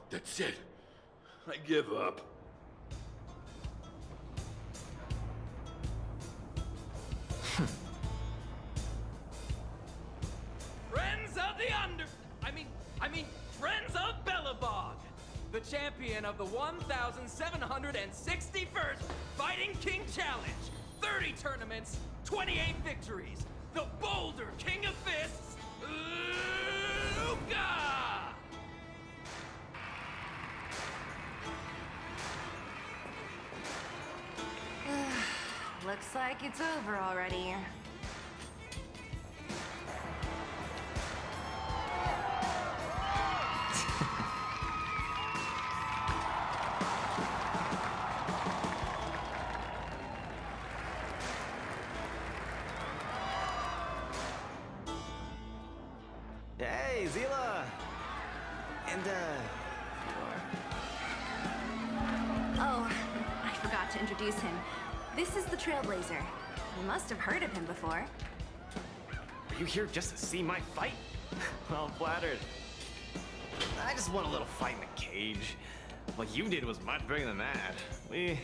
That's it. I give up. Friends of the Friends of Bellabog, the champion of the 1,761st Fighting King Challenge, 30 tournaments, 28 victories, the Boulder King of Fists, LUKA! Looks like it's over already. Hey, Zila! And, Oh, I forgot to introduce him. This is the Trailblazer. You must have heard of him before. Are you here just to see my fight? Well, I'm flattered. I just want a little fight in the cage. What you did was much bigger than that. LUKA!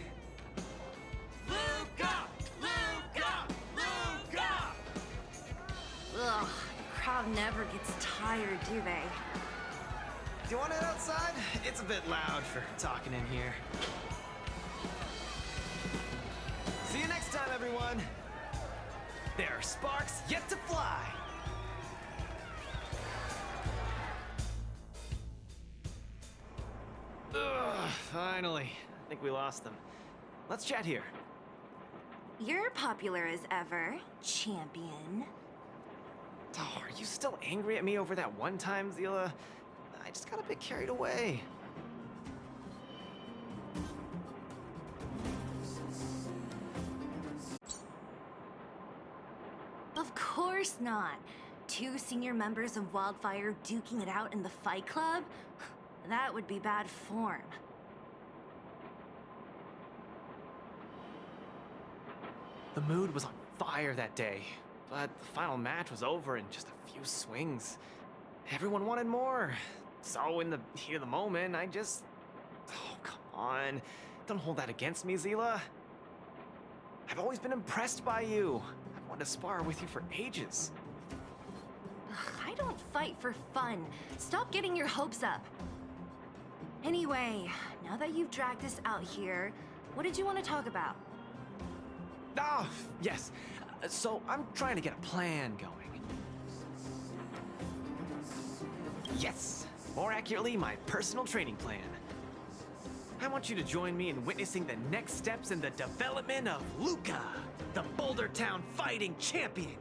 LUKA! LUKA! Ugh, the crowd never gets tired, do they? Do you want to head outside? It's a bit loud for talking in here. See you next time, everyone! There are sparks yet to fly! Ugh, finally. I think we lost them. Let's chat here. You're popular as ever, champion. Oh, are you still angry at me over that one time, Zila? I just got a bit carried away. Of course not. Two senior members of Wildfire duking it out in the Fight Club? That would be bad form. The mood was on fire that day, but the final match was over in just a few swings. Everyone wanted more. So in the heat of the moment, I just... Oh, come on. Don't hold that against me, Zila. I've always been impressed by you. I've wanted to spar with you for ages. Ugh, I don't fight for fun. Stop getting your hopes up. Anyway, now that you've dragged us out here, what did you want to talk about? Oh, yes. So I'm trying to get a plan going. Yes. More accurately, my personal training plan. I want you to join me in witnessing the next steps in the development of LUKA, the Boulder Town fighting champion.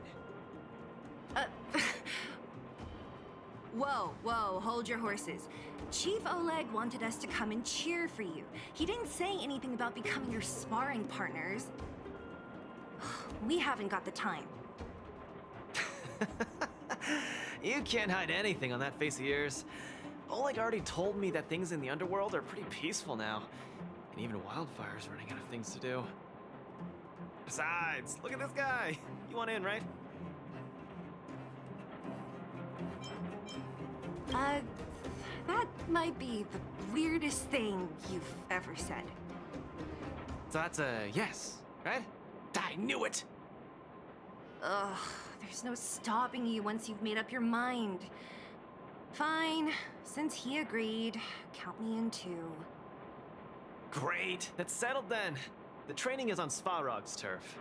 Whoa, hold your horses. Chief Oleg wanted us to come and cheer for you. He didn't say anything about becoming your sparring partners. We haven't got the time. You can't hide anything on that face of yours. Oleg already told me that things in the underworld are pretty peaceful now. And even Wildfire's running out of things to do. Besides, look at this guy. You want in, right? That might be the weirdest thing you've ever said. So that's a yes, right? I knew it! Ugh, there's no stopping you once you've made up your mind. Fine, since he agreed, count me in too. Great, that's settled then. The training is on Svarog's turf.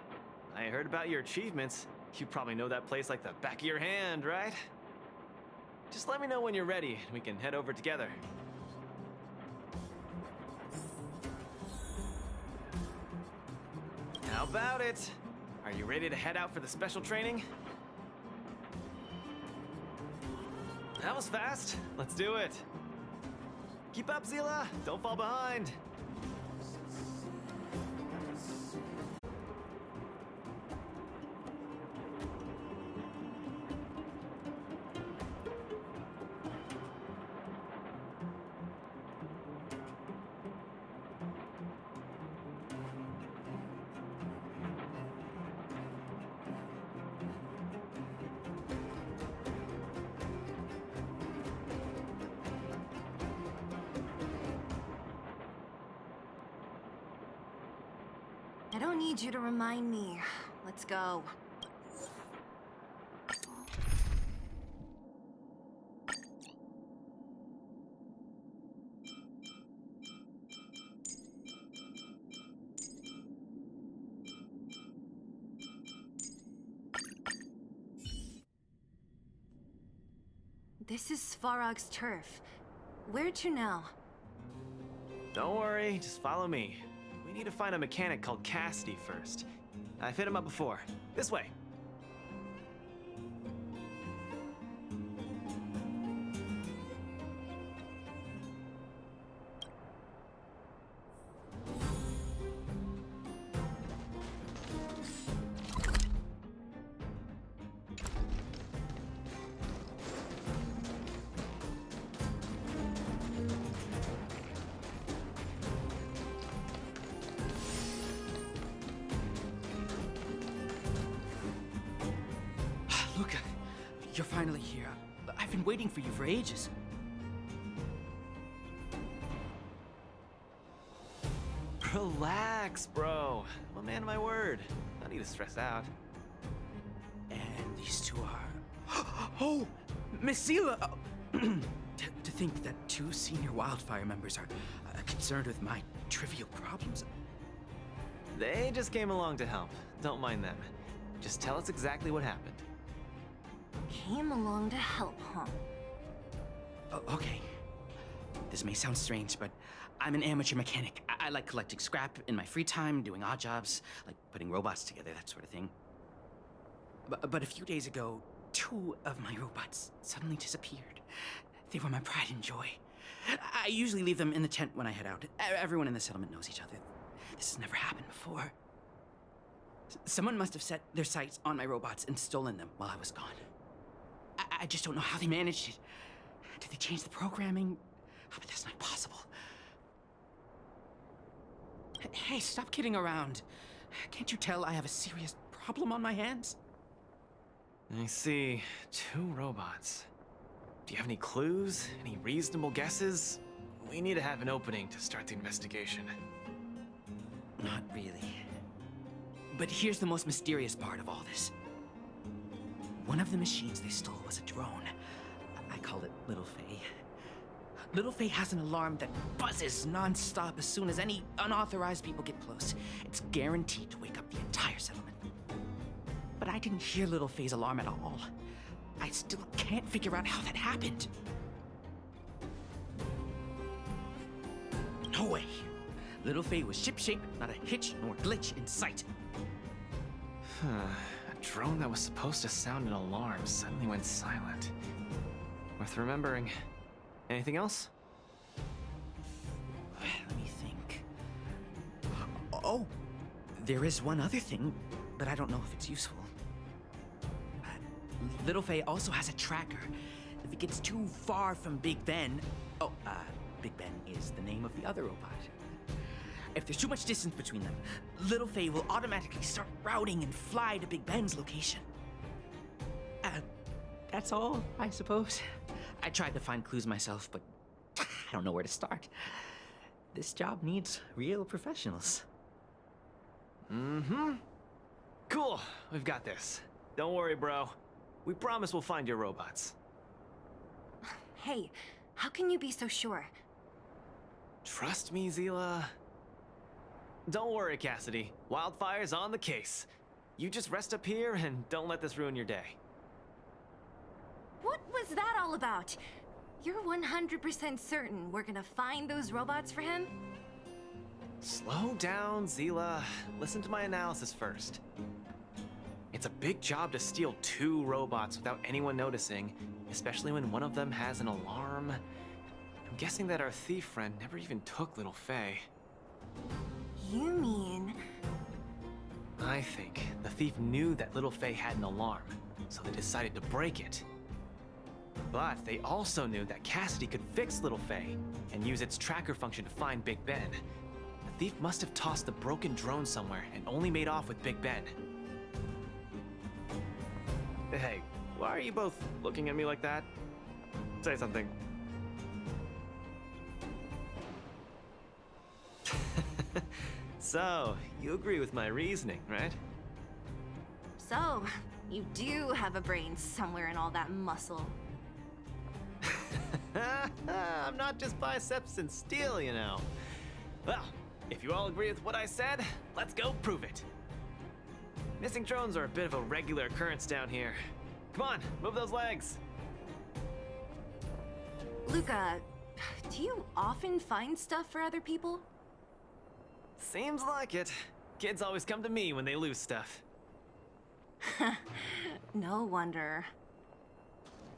I heard about your achievements. You probably know that place like the back of your hand, right? Just let me know when you're ready, and we can head over together. How about it? Are you ready to head out for the special training? That was fast. Let's do it. Keep up, Zila. Don't fall behind. I don't need you to remind me. Let's go. This is Svarog's turf. Where to now? Don't worry, just follow me. We need to find a mechanic called Cassidy first. I've hit him up before. This way. Luka, you're finally here. I've been waiting for you for ages. Relax, bro. I'm a man of my word. No need to stress out. And these two are... Oh! Miss Zila! To think that two senior wildfire members are concerned with my trivial problems. They just came along to help. Don't mind them. Just tell us exactly what happened. Came along to help, huh? Okay. This may sound strange, but I'm an amateur mechanic. I like collecting scrap in my free time, doing odd jobs, like putting robots together, that sort of thing. But a few days ago, two of my robots suddenly disappeared. They were my pride and joy. I usually leave them in the tent when I head out. Everyone in the settlement knows each other. This has never happened before. Someone must have set their sights on my robots and stolen them while I was gone. I just don't know how they managed it. Did they change the programming? Oh, but that's not possible. Hey, stop kidding around. Can't you tell I have a serious problem on my hands? I see. Two robots. Do you have any clues? Any reasonable guesses? We need to have an opening to start the investigation. Not really. But here's the most mysterious part of all this. One of the machines they stole was a drone. I call it Little Faye. Little Faye has an alarm that buzzes non-stop as soon as any unauthorized people get close. It's guaranteed to wake up the entire settlement. But I didn't hear Little Faye's alarm at all. I still can't figure out how that happened. No way. Little Faye was shipshape, not a hitch nor glitch in sight. A drone that was supposed to sound an alarm suddenly went silent. Worth remembering. Anything else? Let me think. Oh, there is one other thing, but I don't know if it's useful. Little Faye also has a tracker. If it gets too far from Big Ben... Big Ben is the name of the other robot. If there's too much distance between them, Little Faye will automatically start routing and fly to Big Ben's location. That's all, I suppose. I tried to find clues myself, but I don't know where to start. This job needs real professionals. Mm-hmm. Cool, we've got this. Don't worry, bro. We promise we'll find your robots. Hey, how can you be so sure? Trust me, Zila. Don't worry, Cassidy. Wildfire's on the case. You just rest up here and don't let this ruin your day. What was that all about? You're 100% certain we're gonna find those robots for him? Slow down, Zila. Listen to my analysis first. It's a big job to steal two robots without anyone noticing, especially when one of them has an alarm. I'm guessing that our thief friend never even took Little Faye. You mean... I think the thief knew that Little Faye had an alarm, so they decided to break it. But they also knew that Cassidy could fix Little Faye and use its tracker function to find Big Ben. The thief must have tossed the broken drone somewhere and only made off with Big Ben. Hey, why are you both looking at me like that? Say something. So, you agree with my reasoning, right? So, you do have a brain somewhere in all that muscle. I'm not just biceps and steel, you know. Well, if you all agree with what I said, let's go prove it. Missing drones are a bit of a regular occurrence down here. Come on, move those legs. Luka, do you often find stuff for other people? Seems like it. Kids always come to me when they lose stuff. No wonder.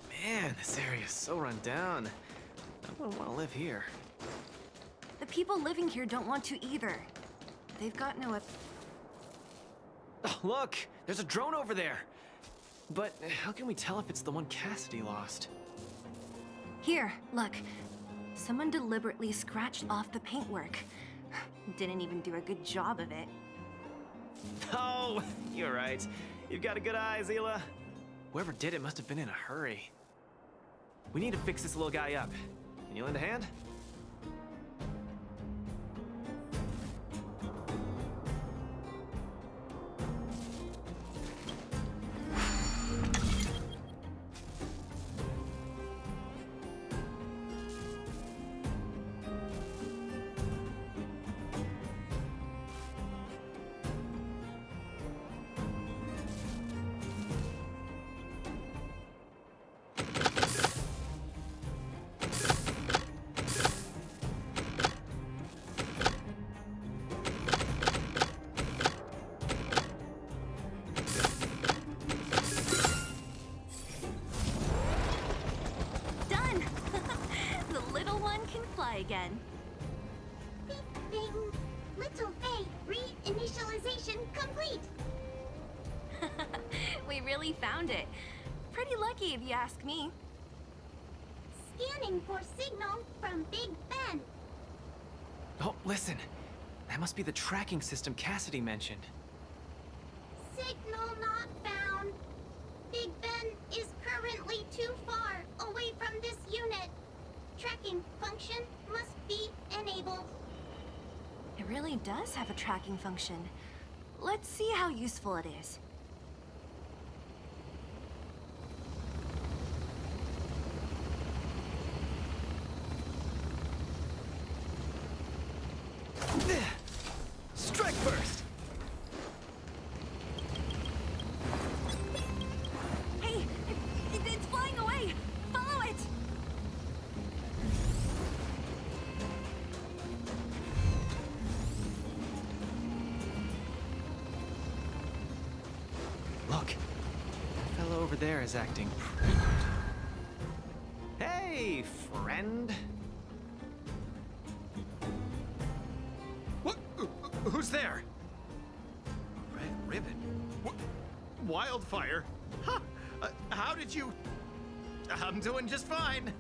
Man, this area is so run down. I wouldn't want to live here. The people living here don't want to either. They've got no... Oh, look! There's a drone over there! But how can we tell if it's the one Cassidy lost? Here, look. Someone deliberately scratched off the paintwork. Didn't even do a good job of it. Oh, you're right. You've got a good eye, Zila. Whoever did it must have been in a hurry. We need to fix this little guy up. Can you lend a hand? Done! The little one can fly again. Bing, bing. Little Faye, reinitialization complete. We really found it. Pretty lucky if you ask me. Scanning for signal from Big Ben. Oh, listen. That must be the tracking system Cassidy mentioned. Signal not found. Big Ben is currently too far away from this unit. Tracking function must be enabled. It really does have a tracking function. Let's see how useful it is. Strike first! Hey, it's flying away! Follow it! Look, that fellow over there is acting pretty. Hey, friend. What? Who's there? Red ribbon. Wildfire? Huh? How did you... I'm doing just fine.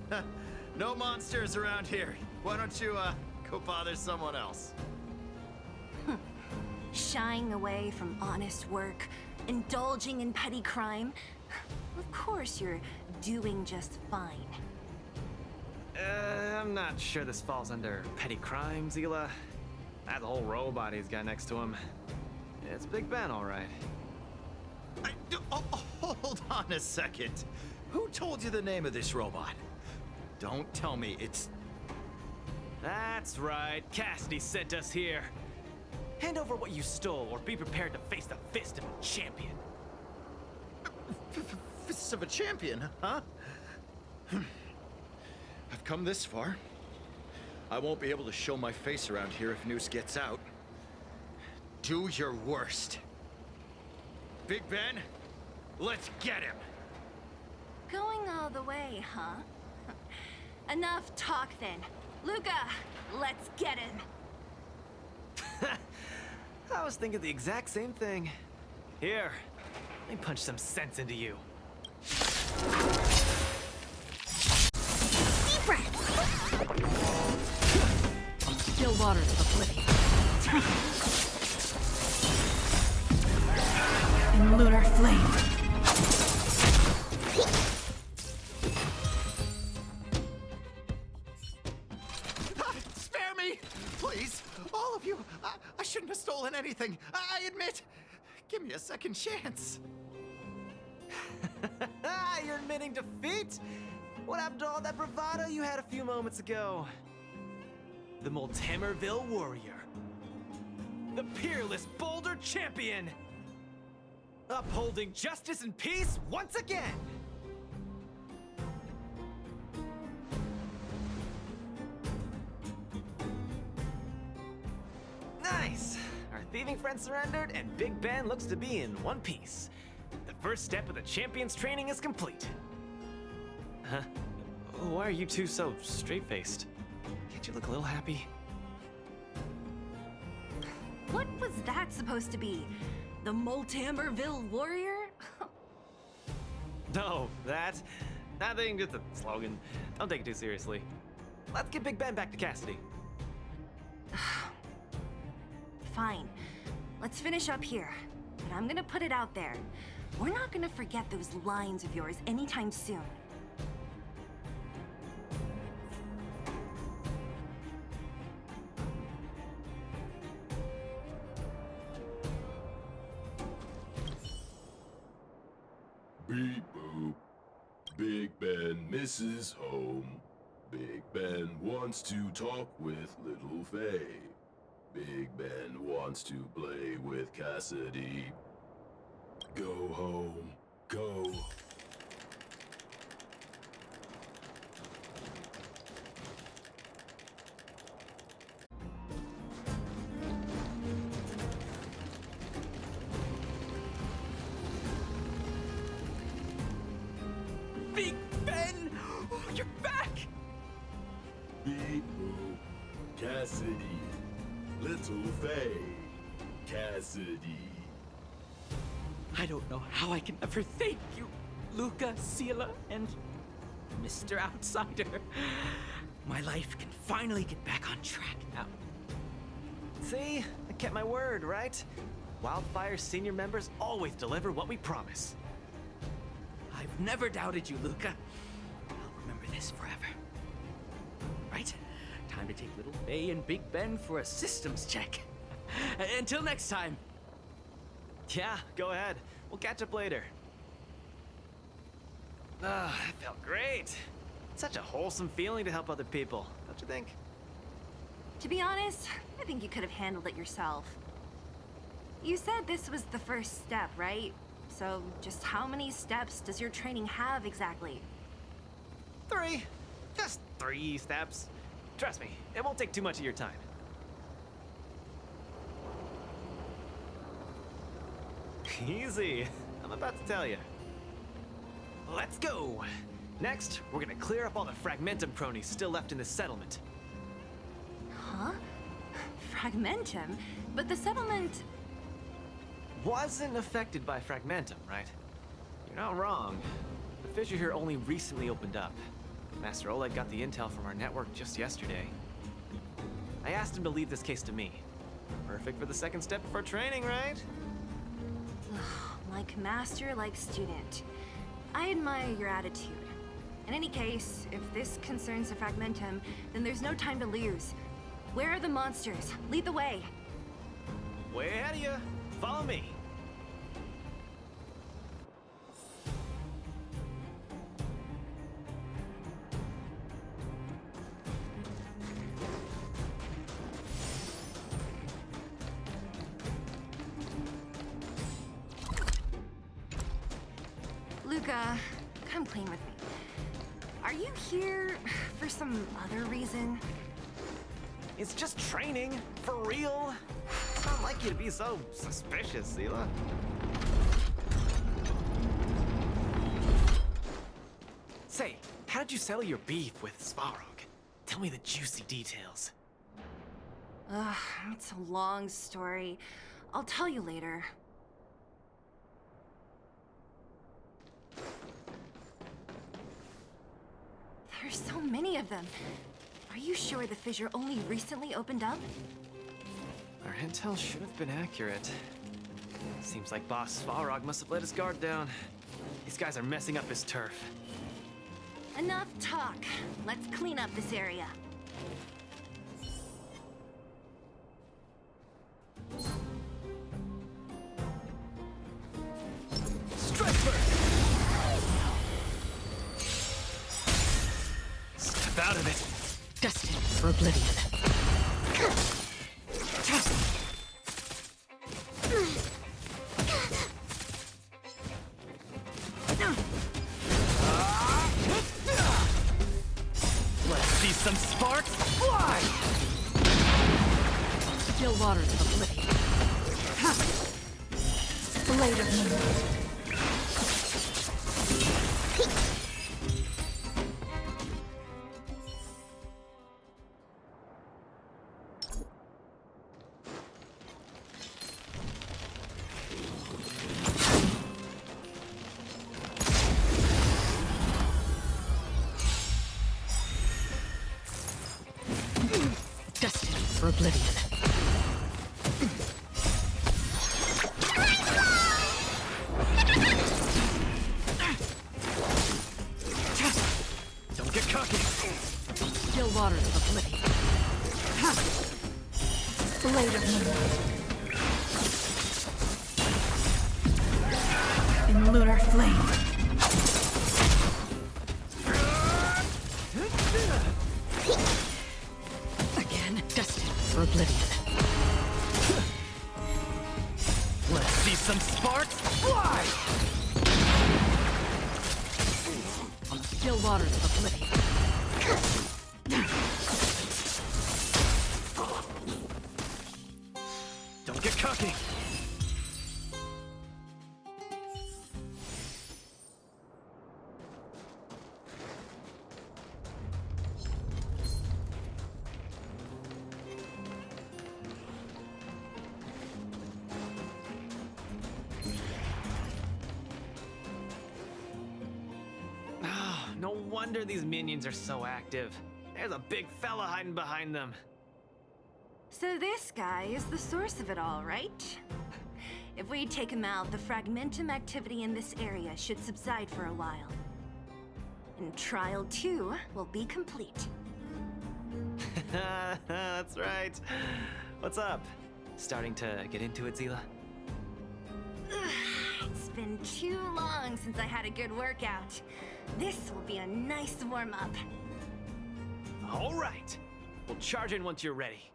No monsters around here. Why don't you, go bother someone else? Shying away from honest work, indulging in petty crime. Of course you're doing just fine. I'm not sure this falls under petty crime, Zila. That whole robot he's got next to him. It's Big Ben, all right. Hold on a second. Who told you the name of this robot? Don't tell me it's... That's right. Cassidy sent us here. Hand over what you stole, or be prepared to face the fist of a champion. Fists of a champion, huh? I've come this far. I won't be able to show my face around here if news gets out. Do your worst. Big Ben, let's get him! Going all the way, huh? Enough talk then. Luka, let's get him! I was thinking the exact same thing. Here, let me punch some sense into you. Deep breath. Still waters of oblivion. In lunar flame. Spare me! Please, all of you, I shouldn't have stolen anything. I admit. Give me a second chance. You're admitting defeat? What happened to all that bravado you had a few moments ago? The Multimerville Warrior. The peerless Boulder Champion. Upholding justice and peace once again. Nice! Our thieving friend surrendered, and Big Ben looks to be in one piece. The first step of the champion's training is complete. Huh? Why are you two so straight-faced? Can't you look a little happy? What was that supposed to be? The Multimerville Warrior? No, that thing just a slogan. Don't take it too seriously. Let's get Big Ben back to Cassidy. Fine. Let's finish up here. But I'm gonna put it out there. We're not gonna forget those lines of yours anytime soon. Beep boop. Big Ben misses home. Big Ben wants to talk with Little Faye. Big Ben wants to play with Cassidy. Go home. Go. Big Ben! Oh, you're back! Beep boop. Cassidy. Little Faye. Cassidy. I don't know how I can ever thank you, Luca, Sela, and Mr. Outsider. My life can finally get back on track now. See? I kept my word, right? Wildfire's senior members always deliver what we promise. I've never doubted you, Luca. I'll remember this forever. Right? Time to take Little Faye and Big Ben for a systems check. Until next time. Yeah, go ahead. We'll catch up later. Ah, that felt great. Such a wholesome feeling to help other people, don't you think? To be honest, I think you could have handled it yourself. You said this was the first step, right? So just how many steps does your training have exactly? 3. Just 3 steps. Trust me, it won't take too much of your time. Easy. I'm about to tell you. Let's go! Next, we're gonna clear up all the Fragmentum cronies still left in the settlement. Huh? Fragmentum? But the settlement... Wasn't affected by Fragmentum, right? You're not wrong. The fissure here only recently opened up. Master Oleg got the intel from our network just yesterday. I asked him to leave this case to me. Perfect for the second step of our training, right? Like master, like student. I admire your attitude. In any case, if this concerns the Fragmentum, then there's no time to lose. Where are the monsters? Lead the way. Way ahead of you. Follow me. Luca, come clean with me. Are you here for some other reason? It's just training, for real. It's not like you to be so suspicious, Sela. Say, how did you settle your beef with Svarog? Tell me the juicy details. Ugh, it's a long story. I'll tell you later. There's so many of them. Are you sure the fissure only recently opened up? Our intel should have been accurate. Seems like Boss Svarog must have let his guard down. These guys are messing up his turf. Enough talk. Let's clean up this area. Destined for oblivion. Let's see some sparks fly! Still waters of oblivion. Blade of moonlight. Destined for oblivion. Don't get cocky! Still waters of oblivion. Blade of moonlight. In lunar flame. Again, destined for oblivion. Let's see some sparks fly! On the still waters of oblivion. Don't get cocky! Ah, no wonder these minions are so active. There's a big fella hiding behind them. So this guy is the source of it all, right? If we take him out, the fragmentum activity in this area should subside for a while. And Trial 2 will be complete. That's right. What's up? Starting to get into it, Zila? It's been too long since I had a good workout. This will be a nice warm-up. All right. We'll charge in once you're ready.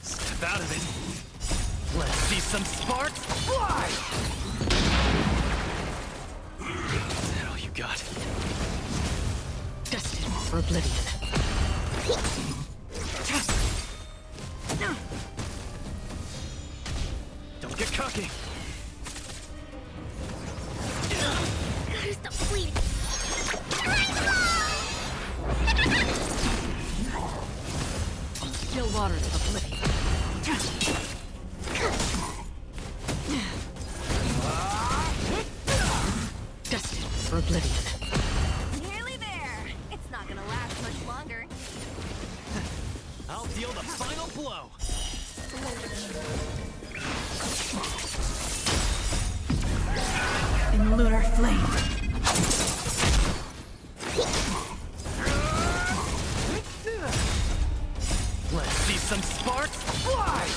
Step out of it. Let's see some sparks fly! Is that all you got? Destined for oblivion. Don't get cocky. Gotta stop bleeding. On the still waters of oblivion. Destined for oblivion. Nearly there. It's not gonna last much longer. I'll deal the final blow. In lunar flame. Let's see some sparks fly!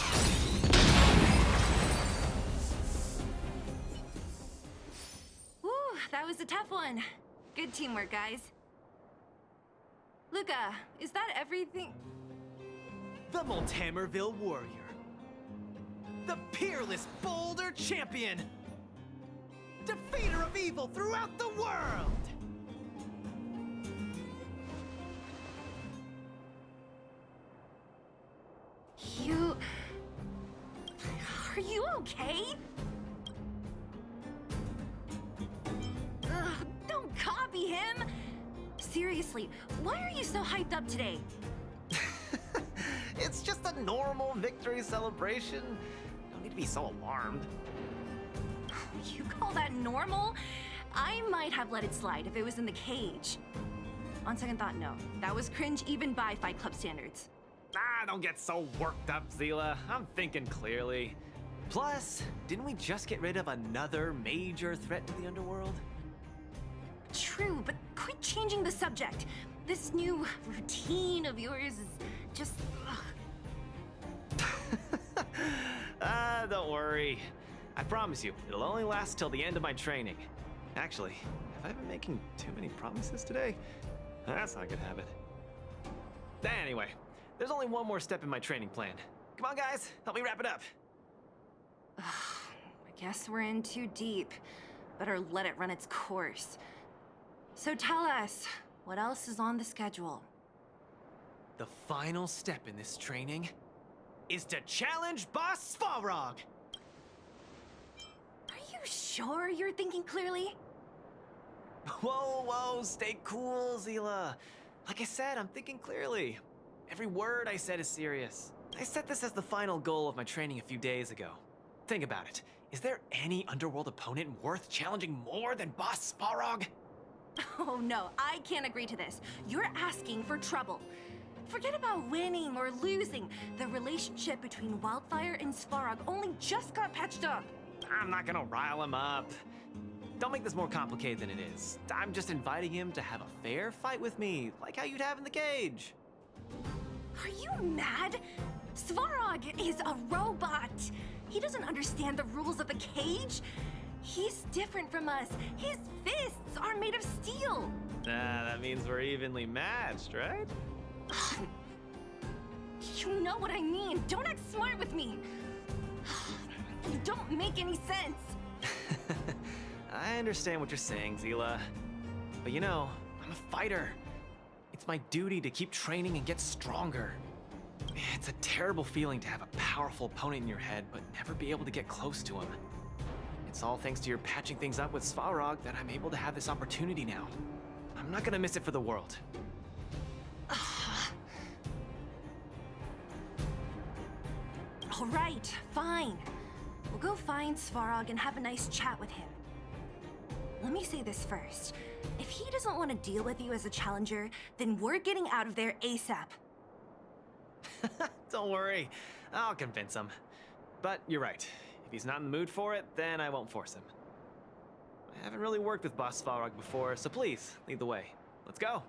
Woo, that was a tough one. Good teamwork, guys. Luka, is that everything? The Multamerville Warrior. The peerless Boulder Champion. Defeater of evil throughout the world. You... Are you okay? Ugh, don't copy him! Seriously, why are you so hyped up today? It's just a normal victory celebration. Don't need to be so alarmed. You call that normal? I might have let it slide if it was in the cage. On second thought, no. That was cringe even by Fight Club standards. Don't get so worked up, Zila. I'm thinking clearly. Plus, didn't we just get rid of another major threat to the underworld? True, but quit changing the subject. This new routine of yours is just... Don't worry. I promise you, it'll only last till the end of my training. Actually, I've I been making too many promises today? That's not a good habit. Anyway, there's only one more step in my training plan. Come on, guys, help me wrap it up. I guess we're in too deep. Better let it run its course. So tell us, what else is on the schedule? The final step in this training is to challenge Boss Svarog! Are you sure you're thinking clearly? Whoa, stay cool, Zila. Like I said, I'm thinking clearly. Every word I said is serious. I set this as the final goal of my training a few days ago. Think about it. Is there any underworld opponent worth challenging more than Boss Svarog? Oh no, I can't agree to this. You're asking for trouble. Forget about winning or losing. The relationship between Wildfire and Svarog only just got patched up. I'm not gonna rile him up. Don't make this more complicated than it is. I'm just inviting him to have a fair fight with me, like how you'd have in the cage. Are you mad? Svarog is a robot. He doesn't understand the rules of the cage. He's different from us. His fists are made of steel. That means we're evenly matched, right? You know what I mean. Don't act smart with me. You don't make any sense. I understand what you're saying, Zila. But you know, I'm a fighter. It's my duty to keep training and get stronger. It's a terrible feeling to have a powerful opponent in your head, but never be able to get close to him. It's all thanks to your patching things up with Svarog that I'm able to have this opportunity now. I'm not gonna miss it for the world. All right, fine. We'll go find Svarog and have a nice chat with him. Let me say this first. If he doesn't want to deal with you as a challenger, then we're getting out of there ASAP. Don't worry, I'll convince him. But you're right. If he's not in the mood for it, then I won't force him. I haven't really worked with Boss Svarog before, so please, lead the way. Let's go.